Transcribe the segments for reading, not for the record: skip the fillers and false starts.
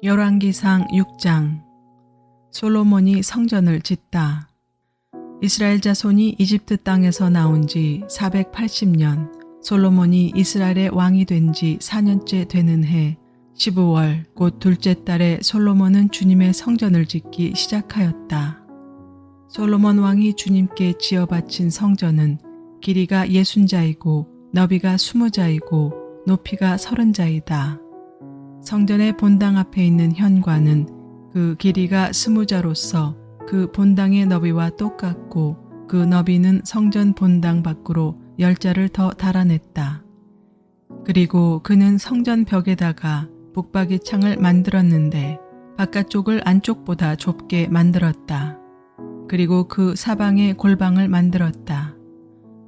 열왕기상 6장. 솔로몬이 성전을 짓다. 이스라엘 자손이 이집트 땅에서 나온 지 480년, 솔로몬이 이스라엘의 왕이 된 지 4년째 되는 해 15월 곧 둘째 달에 솔로몬은 주님의 성전을 짓기 시작하였다. 솔로몬 왕이 주님께 지어 바친 성전은 길이가 60자이고 너비가 20자이고 높이가 30자이다. 성전의 본당 앞에 있는 현관은 그 길이가 20자로서 그 본당의 너비와 똑같고 그 너비는 성전 본당 밖으로 10자를 더 달아냈다. 그리고 그는 성전 벽에다가 북박이 창을 만들었는데 바깥쪽을 안쪽보다 좁게 만들었다. 그리고 그 사방에 골방을 만들었다.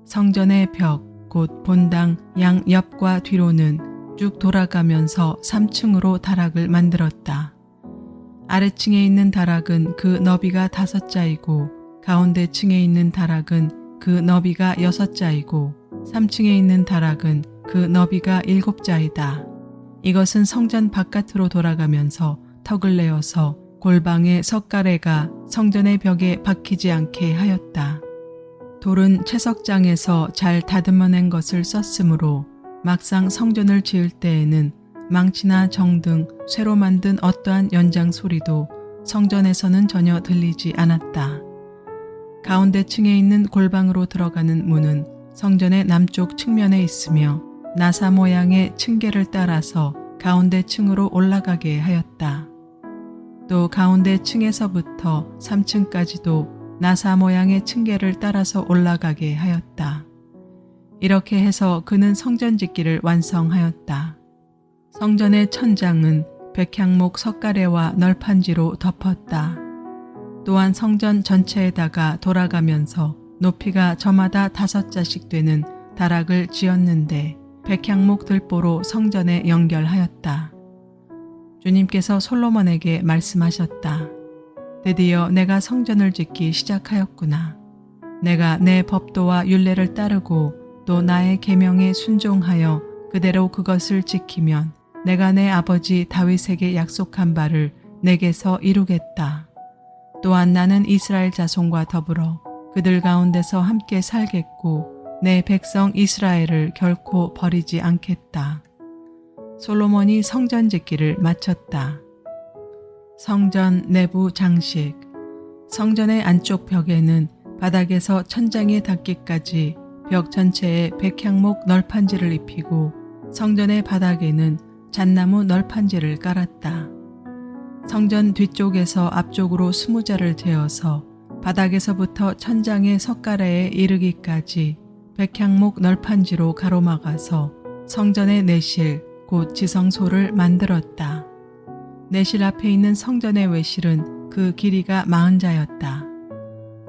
성전의 벽, 곧 본당 양 옆과 뒤로는 쭉 돌아가면서 3층으로 다락을 만들었다. 아래층에 있는 다락은 그 너비가 5자이고 가운데 층에 있는 다락은 그 너비가 6자이고 3층에 있는 다락은 그 너비가 7자이다. 이것은 성전 바깥으로 돌아가면서 턱을 내어서 골방의 석가래가 성전의 벽에 박히지 않게 하였다. 돌은 채석장에서 잘 다듬어낸 것을 썼으므로 막상 성전을 지을 때에는 망치나 정 등 쇠로 만든 어떠한 연장 소리도 성전에서는 전혀 들리지 않았다. 가운데 층에 있는 골방으로 들어가는 문은 성전의 남쪽 측면에 있으며 나사 모양의 층계를 따라서 가운데 층으로 올라가게 하였다. 또 가운데 층에서부터 3층까지도 나사 모양의 층계를 따라서 올라가게 하였다. 이렇게 해서 그는 성전 짓기를 완성하였다. 성전의 천장은 백향목 석가래와 널판지로 덮었다. 또한 성전 전체에다가 돌아가면서 높이가 저마다 5자씩 되는 다락을 지었는데 백향목 들보로 성전에 연결하였다. 주님께서 솔로몬에게 말씀하셨다. 드디어 내가 성전을 짓기 시작하였구나. 내가 내 법도와 율례를 따르고 또 나의 계명에 순종하여 그대로 그것을 지키면 내가 내 아버지 다윗에게 약속한 바를 내게서 이루겠다. 또한 나는 이스라엘 자손과 더불어 그들 가운데서 함께 살겠고 내 백성 이스라엘을 결코 버리지 않겠다. 솔로몬이 성전 짓기를 마쳤다. 성전 내부 장식. 성전의 안쪽 벽에는 바닥에서 천장에 닿기까지 벽 전체에 백향목 널판지를 입히고 성전의 바닥에는 잣나무 널판지를 깔았다. 성전 뒤쪽에서 앞쪽으로 20자를 재어서 바닥에서부터 천장의 석가래에 이르기까지 백향목 널판지로 가로막아서 성전의 내실 곧 지성소를 만들었다. 내실 앞에 있는 성전의 외실은 그 길이가 40자였다.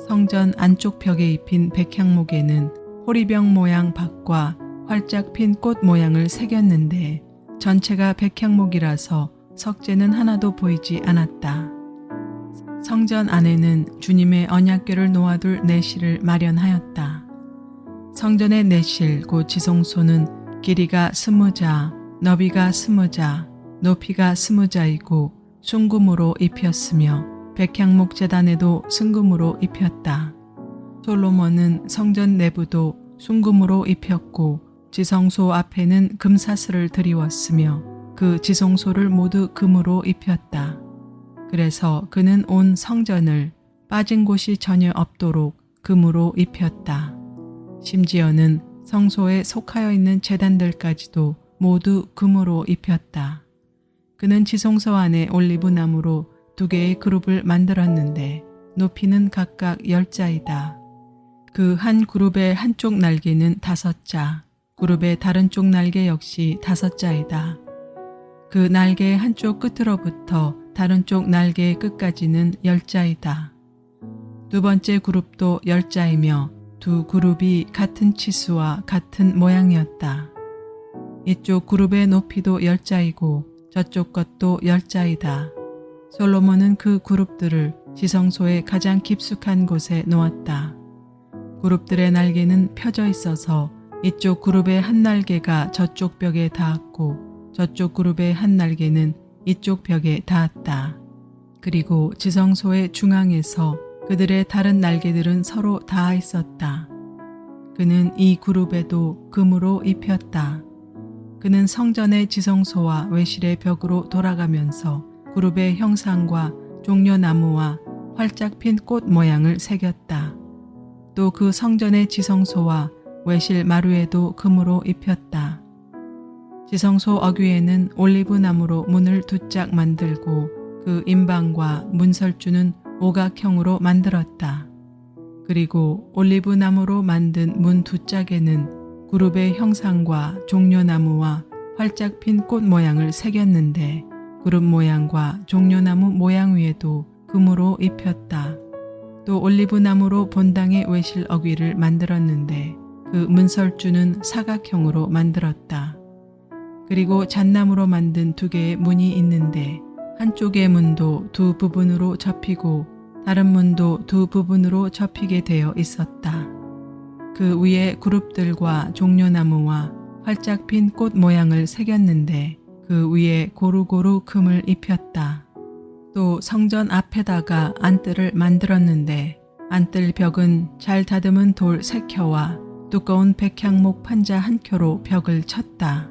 성전 안쪽 벽에 입힌 백향목에는 호리병 모양 박과 활짝 핀 꽃 모양을 새겼는데 전체가 백향목이라서 석재는 하나도 보이지 않았다. 성전 안에는 주님의 언약궤를 놓아둘 내실을 마련하였다. 성전의 내실 곧 지성소는 길이가 20자, 너비가 20자, 높이가 20자이고 순금으로 입혔으며 백향목 제단에도 순금으로 입혔다. 솔로몬은 성전 내부도 순금으로 입혔고 지성소 앞에는 금사슬을 드리웠으며 그 지성소를 모두 금으로 입혔다. 그래서 그는 온 성전을 빠진 곳이 전혀 없도록 금으로 입혔다. 심지어는 성소에 속하여 있는 제단들까지도 모두 금으로 입혔다. 그는 지성소 안에 올리브나무로 2개의 그룹을 만들었는데 높이는 각각 10자이다. 그 한 그룹의 한쪽 날개는 5자, 그룹의 다른 쪽 날개 역시 5자이다. 그 날개의 한쪽 끝으로부터 다른 쪽 날개의 끝까지는 10자이다. 두 번째 그룹도 10자이며 두 그룹이 같은 치수와 같은 모양이었다. 이쪽 그룹의 높이도 10자이고 저쪽 것도 10자이다. 솔로몬은 그 그룹들을 지성소의 가장 깊숙한 곳에 놓았다. 그룹들의 날개는 펴져 있어서 이쪽 그룹의 한 날개가 저쪽 벽에 닿았고 저쪽 그룹의 한 날개는 이쪽 벽에 닿았다. 그리고 지성소의 중앙에서 그들의 다른 날개들은 서로 닿아 있었다. 그는 이 그룹에도 금으로 입혔다. 그는 성전의 지성소와 외실의 벽으로 돌아가면서 그룹의 형상과 종려나무와 활짝 핀 꽃 모양을 새겼다. 또 그 성전의 지성소와 외실 마루에도 금으로 입혔다. 지성소 어귀에는 올리브나무로 문을 두 짝 만들고 그 임방과 문설주는 오각형으로 만들었다. 그리고 올리브나무로 만든 문 두 짝에는 그룹의 형상과 종려나무와 활짝 핀 꽃 모양을 새겼는데 그룹 모양과 종려나무 모양 위에도 금으로 입혔다. 또 올리브나무로 본당의 외실 어귀를 만들었는데 그 문설주는 사각형으로 만들었다. 그리고 잣나무로 만든 두 개의 문이 있는데 한쪽의 문도 두 부분으로 접히고 다른 문도 두 부분으로 접히게 되어 있었다. 그 위에 그룹들과 종려나무와 활짝 핀 꽃 모양을 새겼는데 그 위에 고루고루 금을 입혔다. 또 성전 앞에다가 안뜰을 만들었는데 안뜰 벽은 잘 다듬은 돌 3켜와 두꺼운 백향목 판자 1켜로 벽을 쳤다.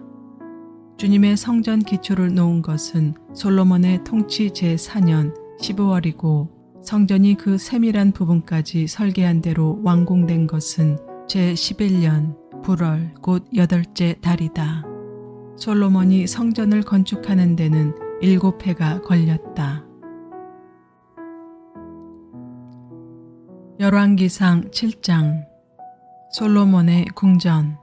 주님의 성전 기초를 놓은 것은 솔로몬의 통치 제4년 15월이고 성전이 그 세밀한 부분까지 설계한 대로 완공된 것은 제11년 불월 곧 8째 달이다. 솔로몬이 성전을 건축하는 데는 7해가 걸렸다. 열왕기상 7장 솔로몬의 궁전.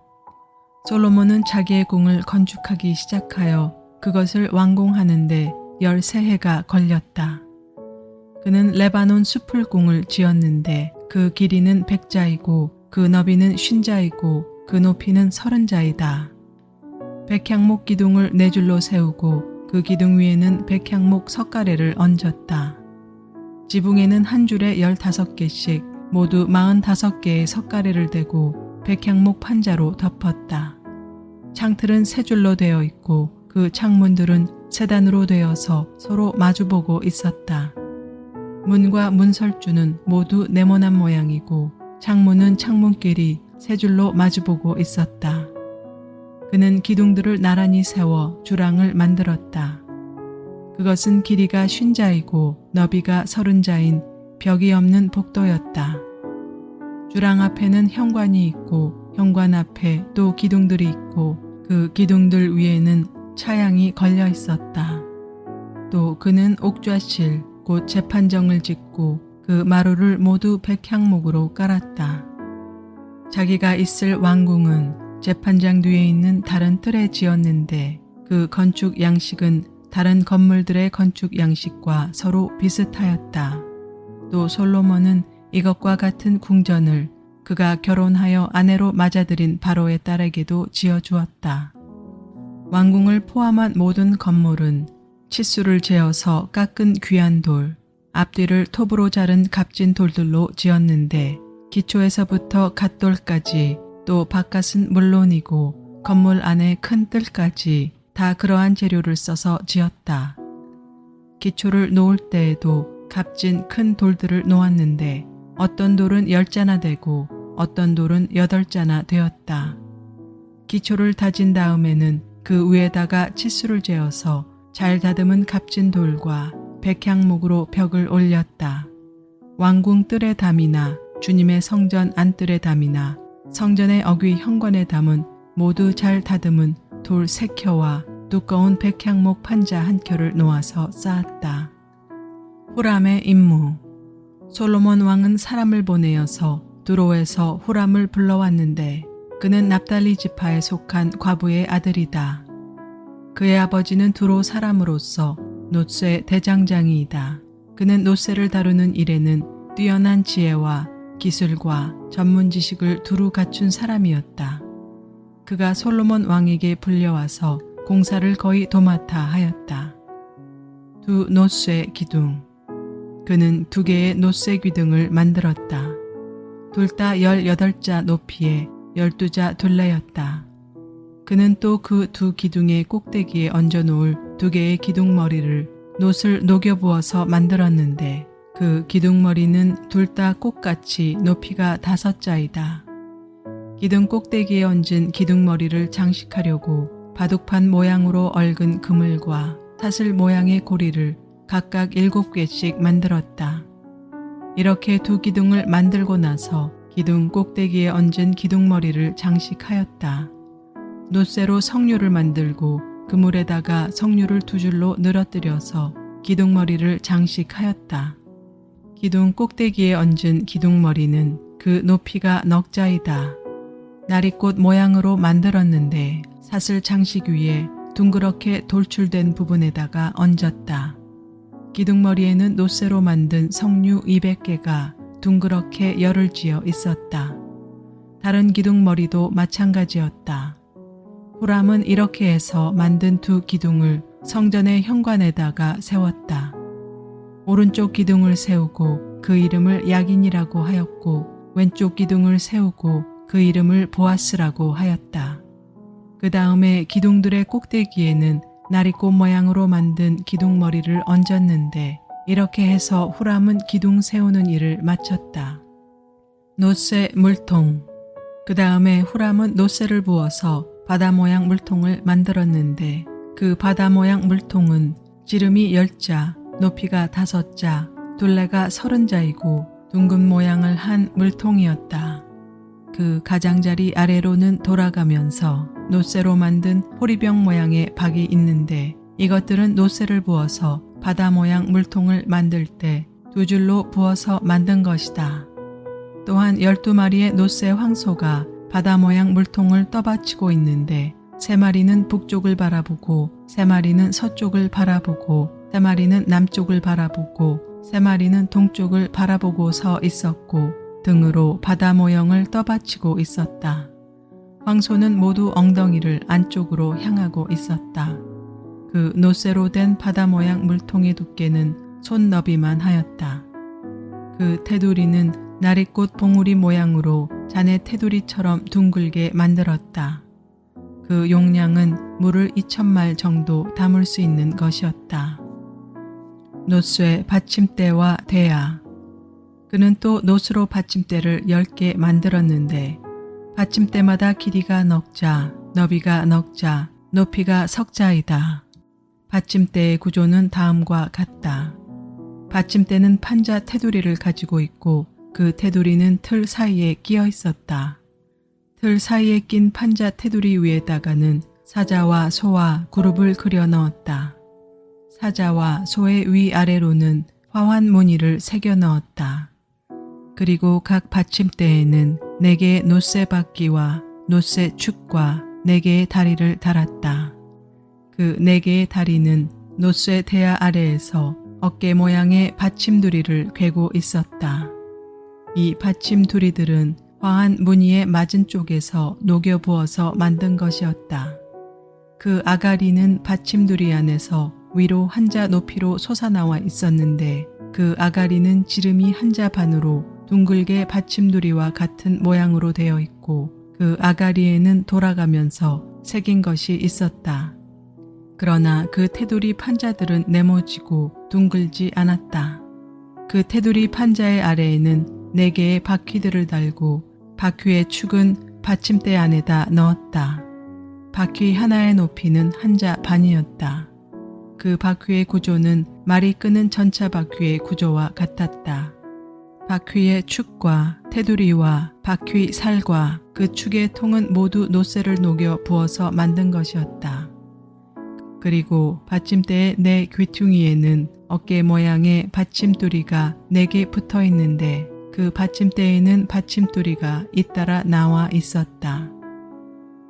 솔로몬은 자기의 궁을 건축하기 시작하여 그것을 완공하는데 13해가 걸렸다. 그는 레바논 수풀궁을 지었는데 그 길이는 100자이고 그 너비는 50자이고 그 높이는 30자이다. 백향목 기둥을 4줄로 세우고 그 기둥 위에는 백향목 석가래를 얹었다. 지붕에는 한 줄에 15개씩 모두 45개의 석가래를 대고 백향목 판자로 덮었다. 창틀은 3줄로 되어 있고 그 창문들은 3단으로 되어서 서로 마주보고 있었다. 문과 문설주는 모두 네모난 모양이고 창문은 창문끼리 3줄로 마주보고 있었다. 그는 기둥들을 나란히 세워 주랑을 만들었다. 그것은 길이가 50자이고 너비가 30자인 벽이 없는 복도였다. 주랑 앞에는 현관이 있고 현관 앞에 또 기둥들이 있고 그 기둥들 위에는 차양이 걸려 있었다. 또 그는 옥좌실 곧 재판정을 짓고 그 마루를 모두 백향목으로 깔았다. 자기가 있을 왕궁은 재판장 뒤에 있는 다른 뜰에 지었는데 그 건축 양식은 다른 건물들의 건축 양식과 서로 비슷하였다. 또 솔로몬은 이것과 같은 궁전을 그가 결혼하여 아내로 맞아들인 바로의 딸에게도 지어주었다. 왕궁을 포함한 모든 건물은 치수를 재어서 깎은 귀한 돌, 앞뒤를 톱으로 자른 값진 돌들로 지었는데 기초에서부터 갓돌까지 또 바깥은 물론이고 건물 안에 큰 뜰까지 다 그러한 재료를 써서 지었다. 기초를 놓을 때에도 값진 큰 돌들을 놓았는데 어떤 돌은 10자나 되고 어떤 돌은 8자나 되었다. 기초를 다진 다음에는 그 위에다가 치수를 재어서 잘 다듬은 값진 돌과 백향목으로 벽을 올렸다. 왕궁 뜰의 담이나 주님의 성전 안뜰의 담이나 성전의 어귀 현관의 담은 모두 잘 다듬은 돌 3켜와 두꺼운 백향목 판자 1켜를 놓아서 쌓았다. 후람의 임무. 솔로몬 왕은 사람을 보내어서 두로에서 후람을 불러왔는데 그는 납달리 지파에 속한 과부의 아들이다. 그의 아버지는 두로 사람으로서 놋쇠 대장장이이다. 그는 놋쇠를 다루는 일에는 뛰어난 지혜와 기술과 전문 지식을 두루 갖춘 사람이었다. 그가 솔로몬 왕에게 불려와서 공사를 거의 도맡아 하였다. 두 놋쇠 기둥. 그는 2개의 놋쇠 기둥을 만들었다. 둘 다 18자 높이에 12자 둘레였다. 그는 또 그 2 기둥의 꼭대기에 얹어 놓을 두 개의 기둥머리를 놋을 녹여 부어서 만들었는데 그 기둥머리는 둘 다 꽃같이 높이가 5자이다. 기둥 꼭대기에 얹은 기둥머리를 장식하려고 바둑판 모양으로 얽은 그물과 사슬 모양의 고리를 각각 7개씩 만들었다. 이렇게 두 기둥을 만들고 나서 기둥 꼭대기에 얹은 기둥머리를 장식하였다. 놋쇠로 석류를 만들고 그물에다가 석류를 2줄로 늘어뜨려서 기둥머리를 장식하였다. 기둥 꼭대기에 얹은 기둥머리는 그 높이가 넉자이다. 나리꽃 모양으로 만들었는데 사슬 장식 위에 둥그렇게 돌출된 부분에다가 얹었다. 기둥머리에는 놋쇠로 만든 석류 200개가 둥그렇게 열을 지어 있었다. 다른 기둥머리도 마찬가지였다. 후람은 이렇게 해서 만든 두 기둥을 성전의 현관에다가 세웠다. 오른쪽 기둥을 세우고 그 이름을 야긴이라고 하였고 왼쪽 기둥을 세우고 그 이름을 보아스라고 하였다. 그 다음에 기둥들의 꼭대기에는 나리꽃 모양으로 만든 기둥머리를 얹었는데 이렇게 해서 후람은 기둥 세우는 일을 마쳤다. 놋쇠 물통. 그 다음에 후람은 놋쇠를 부어서 바다 모양 물통을 만들었는데 그 바다 모양 물통은 지름이 10자, 높이가 5자, 둘레가 30자이고 둥근 모양을 한 물통이었다. 그 가장자리 아래로는 돌아가면서 놋쇠로 만든 호리병 모양의 박이 있는데 이것들은 놋쇠를 부어서 바다 모양 물통을 만들 때 2줄로 부어서 만든 것이다. 또한 12마리의 놋쇠 황소가 바다 모양 물통을 떠받치고 있는데 3마리는 북쪽을 바라보고 3마리는 서쪽을 바라보고 3마리는 남쪽을 바라보고 3마리는 동쪽을 바라보고 서 있었고 등으로 바다 모형을 떠받치고 있었다. 황소는 모두 엉덩이를 안쪽으로 향하고 있었다. 그 놋쇠로 된 바다 모양 물통의 두께는 손 너비만 하였다. 그 테두리는 나리꽃 봉우리 모양으로 자네 테두리처럼 둥글게 만들었다. 그 용량은 물을 2000말 정도 담을 수 있는 것이었다. 놋쇠 받침대와 대야. 그는 또 놋으로 받침대를 10개 만들었는데 받침대마다 길이가 넉자, 너비가 넉자, 높이가 석자이다. 받침대의 구조는 다음과 같다. 받침대는 판자 테두리를 가지고 있고 그 테두리는 틀 사이에 끼어 있었다. 틀 사이에 낀 판자 테두리 위에다가는 사자와 소와 그룹을 그려 넣었다. 사자와 소의 위아래로는 화환 무늬를 새겨 넣었다. 그리고 각 받침대에는 4개의 놋쇠 바퀴와 놋쇠 축과 4개의 다리를 달았다. 그 4개의 다리는 놋쇠 대야 아래에서 어깨 모양의 받침두리를 괴고 있었다. 이 받침두리들은 화한 무늬의 맞은 쪽에서 녹여 부어서 만든 것이었다. 그 아가리는 받침두리 안에서 위로 한자 높이로 솟아나와 있었는데 그 아가리는 지름이 한자 반으로 둥글게 받침두리와 같은 모양으로 되어 있고 그 아가리에는 돌아가면서 새긴 것이 있었다. 그러나 그 테두리 판자들은 네모지고 둥글지 않았다. 그 테두리 판자의 아래에는 4개의 바퀴들을 달고 바퀴의 축은 받침대 안에다 넣었다. 바퀴 하나의 높이는 한자 반이었다. 그 바퀴의 구조는 말이 끄는 전차 바퀴의 구조와 같았다. 바퀴의 축과 테두리와 바퀴 살과 그 축의 통은 모두 놋쇠를 녹여 부어서 만든 것이었다. 그리고 받침대의 4 귀퉁이에는 어깨 모양의 받침두리가 4개 붙어 있는데 그 받침대에는 받침두리가 잇따라 나와 있었다.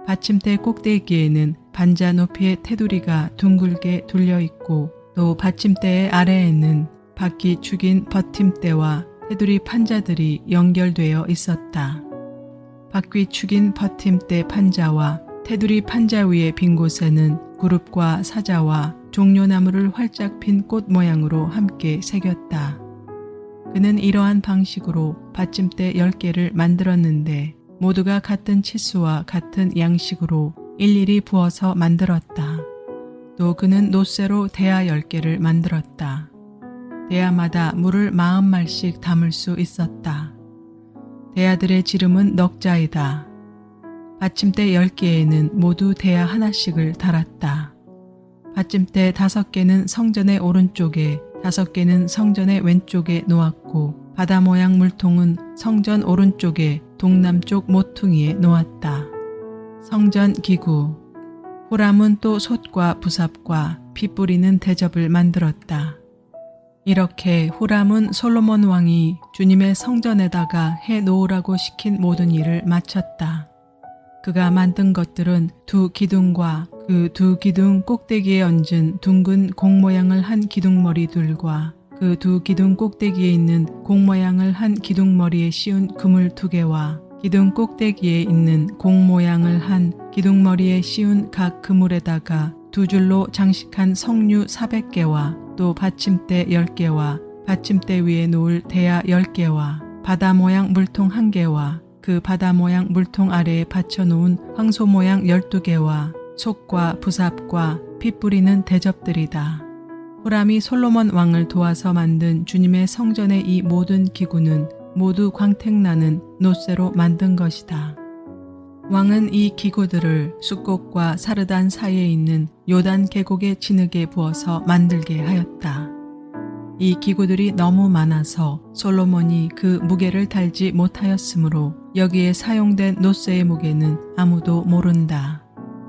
받침대 꼭대기에는 반자 높이의 테두리가 둥글게 둘려 있고 또 받침대의 아래에는 바퀴 축인 버팀대와 테두리 판자들이 연결되어 있었다. 바퀴 축인 버팀대 판자와 테두리 판자 위의 빈 곳에는 그룹과 사자와 종려나무를 활짝 핀 꽃 모양으로 함께 새겼다. 그는 이러한 방식으로 받침대 10개를 만들었는데 모두가 같은 치수와 같은 양식으로 일일이 부어서 만들었다. 또 그는 놋쇠로 대야 10개를 만들었다. 대야마다 물을 40말씩 담을 수 있었다. 대야들의 지름은 넉 자이다. 받침대 10개에는 모두 대야 하나씩을 달았다. 받침대 5개는 성전의 오른쪽에, 5개는 성전의 왼쪽에 놓았고, 바다 모양 물통은 성전 오른쪽에 동남쪽 모퉁이에 놓았다. 성전 기구. 후람은 또 솥과 부삽과 피 뿌리는 대접을 만들었다. 이렇게 후람은 솔로몬 왕이 주님의 성전에다가 해 놓으라고 시킨 모든 일을 마쳤다. 그가 만든 것들은 2 기둥과 그 2 기둥 꼭대기에 얹은 둥근 공 모양을 한 기둥머리들과 그 2 기둥 꼭대기에 있는 공 모양을 한 기둥머리에 씌운 그물 2개와 기둥 꼭대기에 있는 공 모양을 한 기둥머리에 씌운 각 그물에다가 2줄로 장식한 석류 400개와 또 받침대 10개와 받침대 위에 놓을 대야 10개와 바다 모양 물통 1개와 그 바다 모양 물통 아래에 받쳐놓은 황소 모양 12개와 솥과 부삽과 피 뿌리는 대접들이다. 후람이 솔로몬 왕을 도와서 만든 주님의 성전의 이 모든 기구는 모두 광택나는 놋쇠로 만든 것이다. 왕은 이 기구들을 숫곡과 사르단 사이에 있는 요단 계곡의 진흙에 부어서 만들게 하였다. 이 기구들이 너무 많아서 솔로몬이 그 무게를 달지 못하였으므로 여기에 사용된 놋쇠의 무게는 아무도 모른다.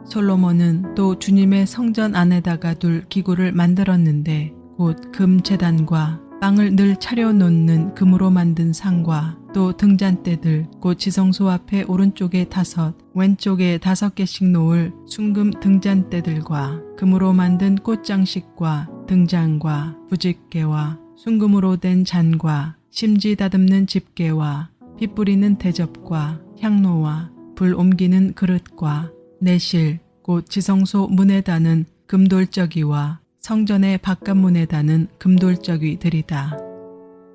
솔로몬은 또 주님의 성전 안에다가 둘 기구를 만들었는데 곧 금제단과 빵을 늘 차려놓는 금으로 만든 상과 또 등잔대들 곧 지성소 앞에 오른쪽에 5, 왼쪽에 5개씩 놓을 순금 등잔대들과 금으로 만든 꽃장식과 등잔과 부집개와 순금으로 된 잔과 심지 다듬는 집게와 피 뿌리는 대접과 향로와 불 옮기는 그릇과 내실 곧 지성소 문에 다는 금돌저기와 성전의 바깥문에 다는 금돌저기들이다.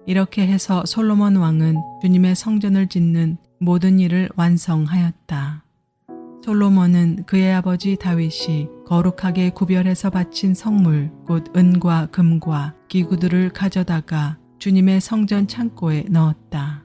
이렇게 해서 솔로몬 왕은 주님의 성전을 짓는 모든 일을 완성하였다. 솔로몬은 그의 아버지 다윗이 거룩하게 구별해서 바친 성물 곧 은과 금과 기구들을 가져다가 주님의 성전 창고에 넣었다.